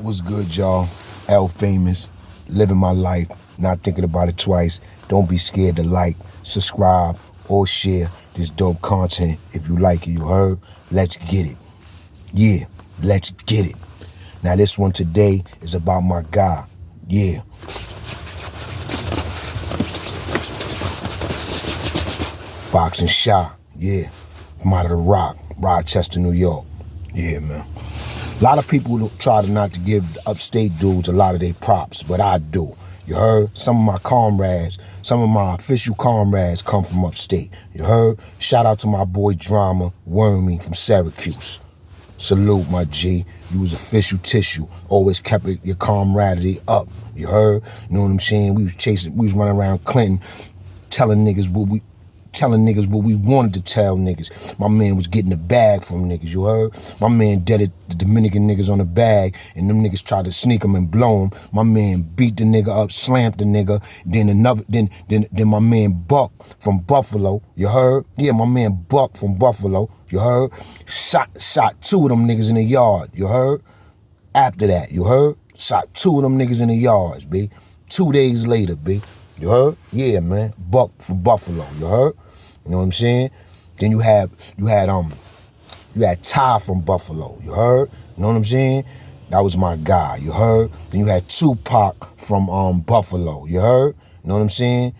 What's good, y'all? L Famous, living my life, not thinking about it twice. Don't be scared to like, subscribe, or share this dope content if you like it, you heard? Let's get it. Yeah, let's get it. Now this one today is about my guy. Yeah. Boxing Shot. Yeah. From out of the Rock, Rochester, New York. Yeah, man. A lot of people try to not to give upstate dudes a lot of their props, but I do. You heard? Some of my comrades, some of my official comrades come from upstate. You heard? Shout out to my boy Drama, Wormy from Syracuse. Salute, my G. You was official tissue. Always kept your camaraderie up. You heard? You know what I'm saying? We was running around Clinton telling niggas what we wanted to tell niggas. My man was getting the bag from niggas, you heard? My man deaded the Dominican niggas on the bag, and them niggas tried to sneak him and blow him. My man beat the nigga up, slammed the nigga, then my man Buck from Buffalo, you heard? Yeah, my man Buck from Buffalo, you heard? Shot two of them niggas in the yard, you heard? After that, you heard? Shot two of them niggas in the yards, B. 2 days later, B. You heard? Yeah, man. Buck from Buffalo, you heard? You know what I'm saying? Then you had Ty from Buffalo, you heard? You know what I'm saying? That was my guy, you heard? Then you had Tupac from Buffalo, you heard? You know what I'm saying?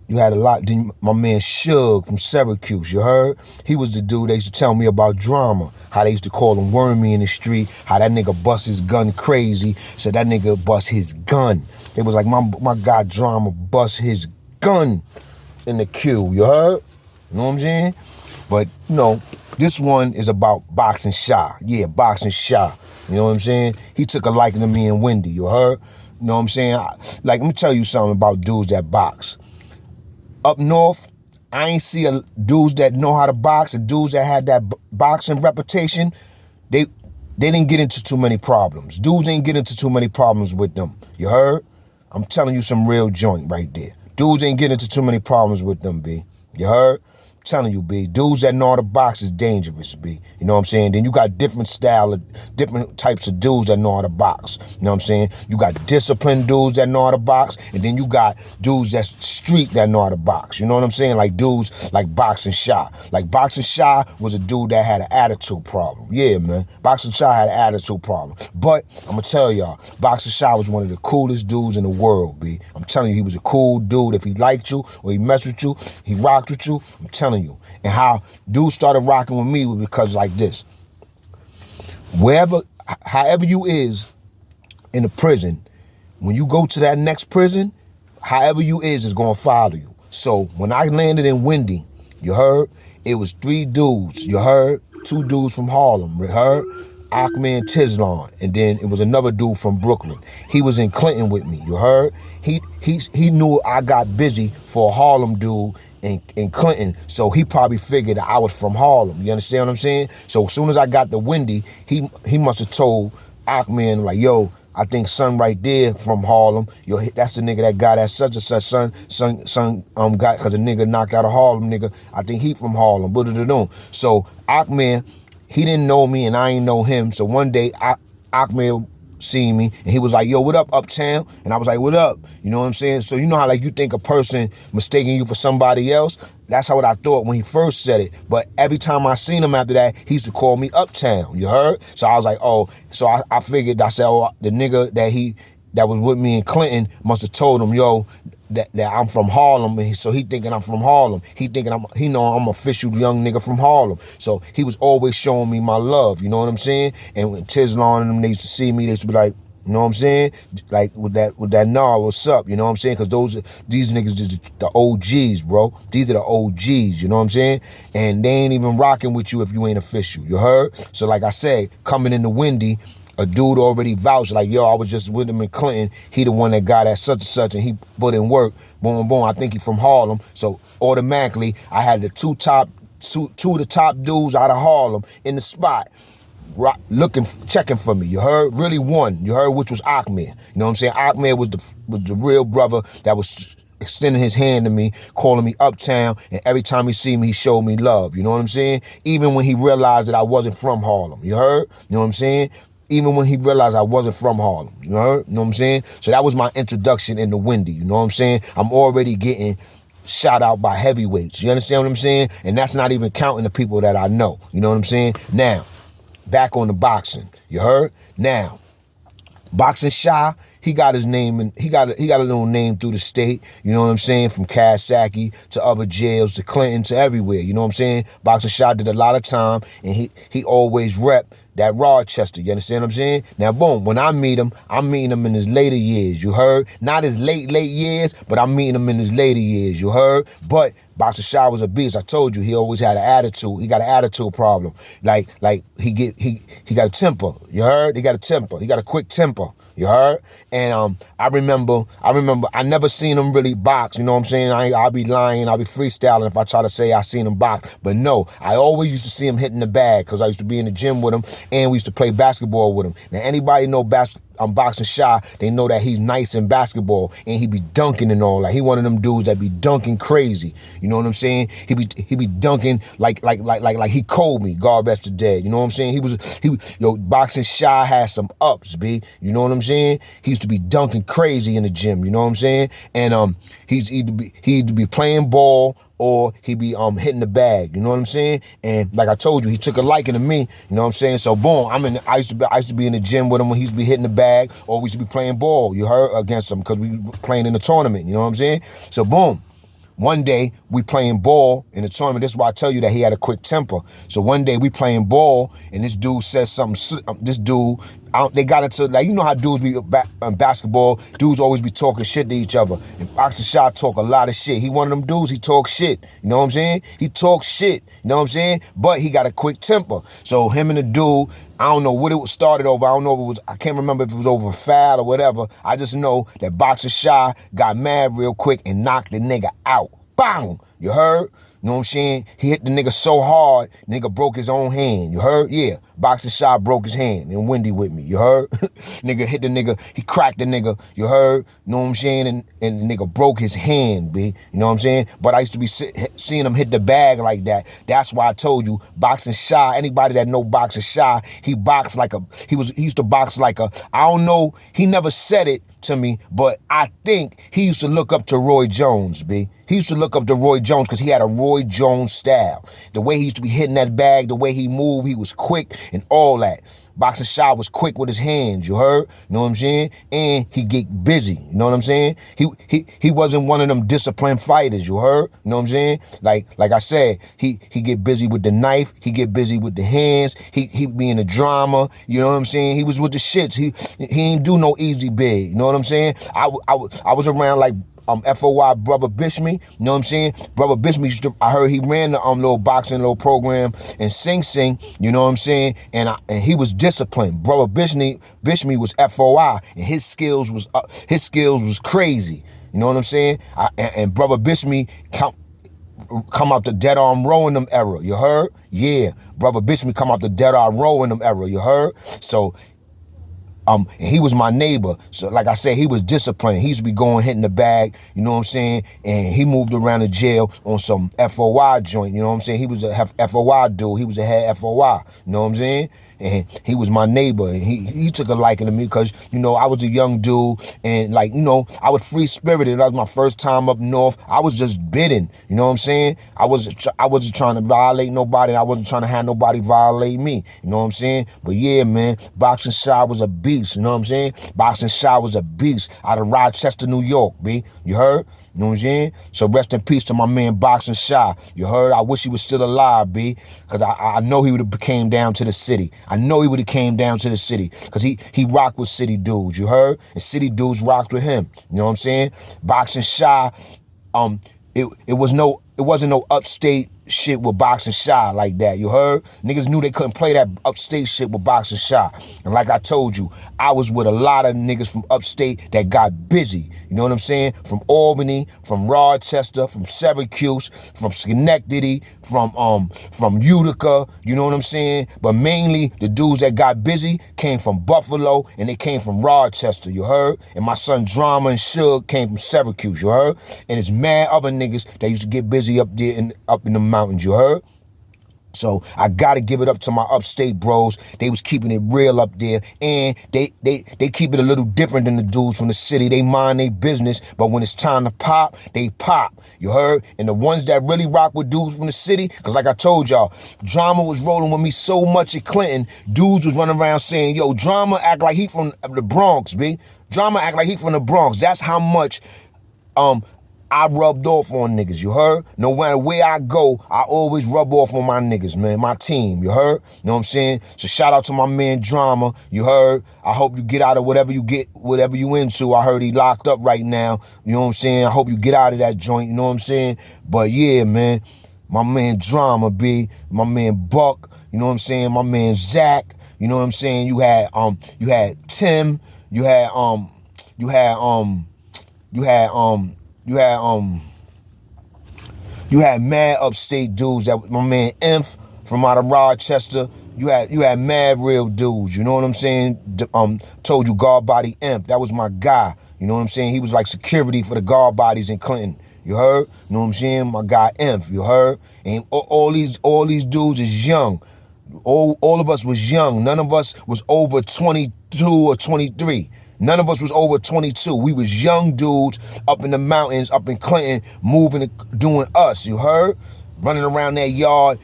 You had a lot. Then my man Suge from Syracuse, you heard? He was the dude they used to tell me about Drama, how they used to call him Wormy in the street, how that nigga bust his gun crazy, said that nigga bust his gun. It was like my guy Drama bust his gun in the queue, you heard? You know what I'm saying? But, you know, this one is about Boxing Shot. Yeah, Boxing Shot. You know what I'm saying? He took a liking to me and Wende, you heard? You know what I'm saying? Like, let me tell you something about dudes that box. Up north, I ain't see dudes that know how to box and dudes that had that boxing reputation. They didn't get into too many problems. Dudes ain't get into too many problems with them. You heard? I'm telling you some real joint right there. Dudes ain't get into too many problems with them, B. You heard? I'm telling you, B. Dudes that know how to box is dangerous, B. You know what I'm saying? Then you got different types of dudes that know how to box. You know what I'm saying? You got disciplined dudes that know how to box, and then you got dudes that's street that know how to box. You know what I'm saying? Like dudes like Boxing Shot. Like Boxing Shot was a dude that had an attitude problem. Yeah, man. Boxing Shot had an attitude problem. But I'm gonna tell y'all, Boxing Shot was one of the coolest dudes in the world, B. I'm telling you, he was a cool dude. If he liked you or he messed with you, he rocked with you. I'm telling you. And how dudes started rocking with me was because like this. However you is in the prison, when you go to that next prison, however you is gonna follow you. So when I landed in Wende, you heard? It was 3 dudes, you heard? 2 dudes from Harlem, you heard? Ahmed Tizlon, and then it was another dude from Brooklyn. He was in Clinton with me, you heard? He knew I got busy for a Harlem dude in Clinton, so he probably figured that I was from Harlem. You understand what I'm saying? So as soon as I got to Wende, he must have told Ahmed, like, yo, I think son right there from Harlem. Yo, that's the nigga that got that such and such son got, cause the nigga knocked out a Harlem nigga. I think he from Harlem. So Ahmed, he didn't know me and I ain't know him. So one day Ahmed seen me and he was like, yo, what up, Uptown? And I was like, what up? You know what I'm saying? So you know how like you think a person mistaking you for somebody else? That's how what I thought when he first said it. But every time I seen him after that, he used to call me Uptown. You heard? So I was like, oh. So I figured, I said, oh, the nigga that was with me in Clinton must have told him, yo, that I'm from Harlem, and so he thinking I'm from Harlem. He know I'm official young nigga from Harlem. So he was always showing me my love, you know what I'm saying? And when Tizlon and them, they used to see me, they used to be like, you know what I'm saying? Like with that nah, what's up? You know what I'm saying? Because these niggas is the OGs, bro. These are the OGs, you know what I'm saying? And they ain't even rocking with you if you ain't official, you heard? So like I said, coming into Wende, a dude already vouched, like, yo, I was just with him in Clinton. He the one that got at such and such, and he put in work. Boom, boom. I think he from Harlem. So automatically, I had the two of the top dudes out of Harlem in the spot, checking for me. You heard? Really one. You heard, which was Ahmed. You know what I'm saying? Ahmed was the real brother that was extending his hand to me, calling me Uptown, and every time he see me, he showed me love. You know what I'm saying? Even when he realized that I wasn't from Harlem. You heard? You know what I'm saying? even when he realized I wasn't from Harlem. You know what I'm saying? So that was my introduction into Wende. You know what I'm saying? I'm already getting shout out by heavyweights. You understand what I'm saying? And that's not even counting the people that I know. You know what I'm saying? Now, back on the boxing. You heard? Now, Boxing Shy, he got his name and he got a little name through the state, you know what I'm saying, from Coxsackie to other jails to Clinton to everywhere, you know what I'm saying? Boxing Shy did a lot of time and he always rep that Rochester, you understand what I'm saying? Now boom, when I meet him, I'm meeting him in his later years, you heard? Not his late years, but I'm meeting him in his later years, you heard? But Boxer Shy was a beast. I told you, he always had an attitude. He got an attitude problem. Like he got a temper. You heard? He got a temper. He got a quick temper. You heard? And I remember I never seen him really box. You know what I'm saying? I'll be lying. I'll be freestyling if I try to say I seen him box. But no, I always used to see him hitting the bag because I used to be in the gym with him and we used to play basketball with him. Now anybody know I'm Boxing Shy, they know that he's nice in basketball and he be dunking and all. Like he one of them dudes that be dunking crazy. You know what I'm saying? He be dunking like he Kobe, God rest the dead. You know what I'm saying? Boxing Shy has some ups, B. You know what I'm saying? He used to be dunking crazy in the gym, you know what I'm saying? And he either be playing ball or he be hitting the bag, you know what I'm saying? And like I told you, he took a liking to me, you know what I'm saying? So boom, I used to be in the gym with him when he used to be hitting the bag, or we used to be playing ball, you heard, against him, because we were playing in a tournament, you know what I'm saying? So boom, one day we playing ball in a tournament. This is why I tell you that he had a quick temper. So one day we playing ball and this dude says something, they got into, like, you know how dudes be basketball, dudes always be talking shit to each other. And Boxing Shy talk a lot of shit. He one of them dudes, he talk shit. You know what I'm saying? He talks shit, you know what I'm saying? But he got a quick temper. So him and the dude, I don't know what it started over. I don't know if it was, I can't remember if it was over a foul or whatever. I just know that Boxing Shy got mad real quick and knocked the nigga out. Bang! You heard? You know what I'm saying? He hit the nigga so hard, nigga broke his own hand. You heard? Yeah. Boxing Shot broke his hand and Wende with me. You heard? Nigga hit the nigga, he cracked the nigga. You heard? You know what I'm saying? And the nigga broke his hand, B. You know what I'm saying? But I used to be seeing him hit the bag like that. That's why I told you, Boxing Shy, anybody that know Boxing Shy, he boxed like he used to box like I don't know, he never said it to me, but I think he used to look up to Roy Jones, B. He used to look up to Roy Jones because he had a Roy Jones style. The way he used to be hitting that bag, the way he moved, he was quick and all that. Boxing Shy was quick with his hands, you heard? You know what I'm saying? And he get busy, you know what I'm saying? He wasn't one of them disciplined fighters, you heard? You know what I'm saying? Like I said, he get busy with the knife, he get busy with the hands, he be in the drama, you know what I'm saying? He was with the shits. He ain't do no easy big, you know what I'm saying? I was around like FOY Brother Bishme, you know what I'm saying? Brother Bishme, I heard he ran the little boxing little program in Sing Sing, you know what I'm saying? And he was disciplined. Brother Bishme was FOI, and his skills was crazy. You know what I'm saying? And Brother Bishme come out the dead arm row in them era. You heard? Yeah, Brother Bishme come out the dead arm row in them era. You heard? So. And he was my neighbor. So like I said, he was disciplined. He used to be going, hitting the bag, you know what I'm saying? And he moved around the jail on some FOI joint, you know what I'm saying? He was a FOI dude. He was a head FOI, you know what I'm saying? And he was my neighbor. And he took a liking to me because, you know, I was a young dude and, like, you know, I was free-spirited. That was my first time up north. I was just bidding, you know what I'm saying? I wasn't trying to violate nobody. I wasn't trying to have nobody violate me, you know what I'm saying? But yeah, man, Boxing Shy was a beast, you know what I'm saying? Boxing Shy was a beast out of Rochester, New York, B. You heard? You know what I'm saying? So rest in peace to my man Boxing Shy. You heard? I wish he was still alive, B. Because I know he would have came down to the city. I know he would have came down to the city. Because he rocked with city dudes, you heard? And city dudes rocked with him. You know what I'm saying? Boxing Shy, it wasn't no upstate shit with Boxing Shy like that, you heard? Niggas knew they couldn't play that upstate shit with Boxing Shy. And like I told you, I was with a lot of niggas from upstate that got busy, you know what I'm saying? From Albany, from Rochester, from Syracuse, from Schenectady, from Utica, you know what I'm saying? But mainly the dudes that got busy came from Buffalo and they came from Rochester, you heard? And my son Drama and Suge came from Syracuse, you heard? And it's mad other niggas that used to get busy up there up in the mountains, you heard? So I gotta give it up to my upstate bros. They was keeping it real up there, and they keep it a little different than the dudes from the city. They mind their business, but when it's time to pop, they pop. You heard? And the ones that really rock with dudes from the city, cause like I told y'all, Drama was rolling with me so much at Clinton. Dudes was running around saying, "Yo, Drama act like he from the Bronx, B. Drama act like he from the Bronx." That's how much I rubbed off on niggas, you heard? No matter where I go, I always rub off on my niggas, man, my team, you heard? You know what I'm saying? So shout out to my man Drama, you heard? I hope you get out of whatever you into. I heard he locked up right now, you know what I'm saying? I hope you get out of that joint, you know what I'm saying? But yeah, man, my man Drama, B, my man Buck, you know what I'm saying? My man Zach, you know what I'm saying? You had Tim, you had mad upstate dudes. That my man Inf from out of Rochester. You had mad real dudes. You know what I'm saying? Told you guard body Imp. That was my guy. You know what I'm saying? He was like security for the guard bodies in Clinton. You heard? You know what I'm saying? My guy Inf. You heard? And all these dudes is young. All of us was young. None of us was over 22 or 23. None of us was over 22. We was young dudes up in the mountains, up in Clinton, moving and doing us, you heard? Running around that yard,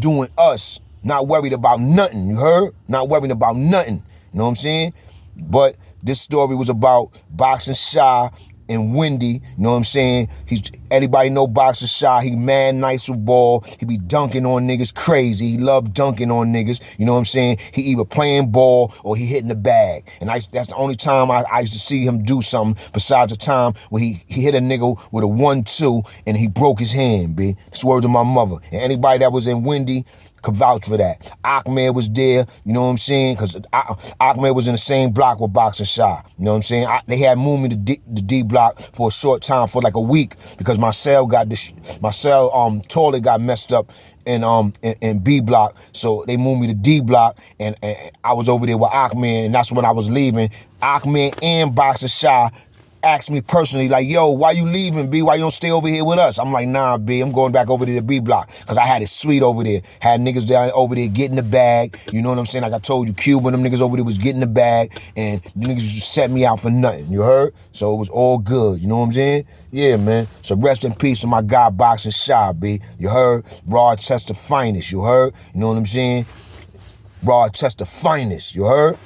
doing us, not worried about nothing, you heard? Not worried about nothing, you know what I'm saying? But this story was about Boxing Shy and Wende, you know what I'm saying? Anybody know Boxer Shy? He mad nice with ball. He be dunking on niggas crazy. He love dunking on niggas, you know what I'm saying? He either playing ball or he hitting the bag. And that's the only time I used to see him do something besides the time where he hit a nigga with a 1-2 and he broke his hand, B. That's word to my mother. And anybody that was in Wende could vouch for that. Ahmed was there, you know what I'm saying? Because Ahmed was in the same block with Boxer Shy, you know what I'm saying? They had moved me to the D block for a short time, for like a week, because my cell toilet got messed up in B block, so they moved me to D block, and I was over there with Ahmed, and that's when I was leaving. Ahmed and Boxer Shy asked me personally, like, "Yo, why you leaving, B? Why you don't stay over here with us?" I'm like, "Nah, B, I'm going back over there to B block." Because I had it sweet over there. Had niggas down over there getting the bag. You know what I'm saying? Like I told you, Cuban, them niggas over there was getting the bag. And the niggas just set me out for nothing. You heard? So it was all good. You know what I'm saying? Yeah, man. So rest in peace to my guy, Boxing Shy, B. You heard? Rochester finest. You heard? You know what I'm saying? Rochester finest. You heard?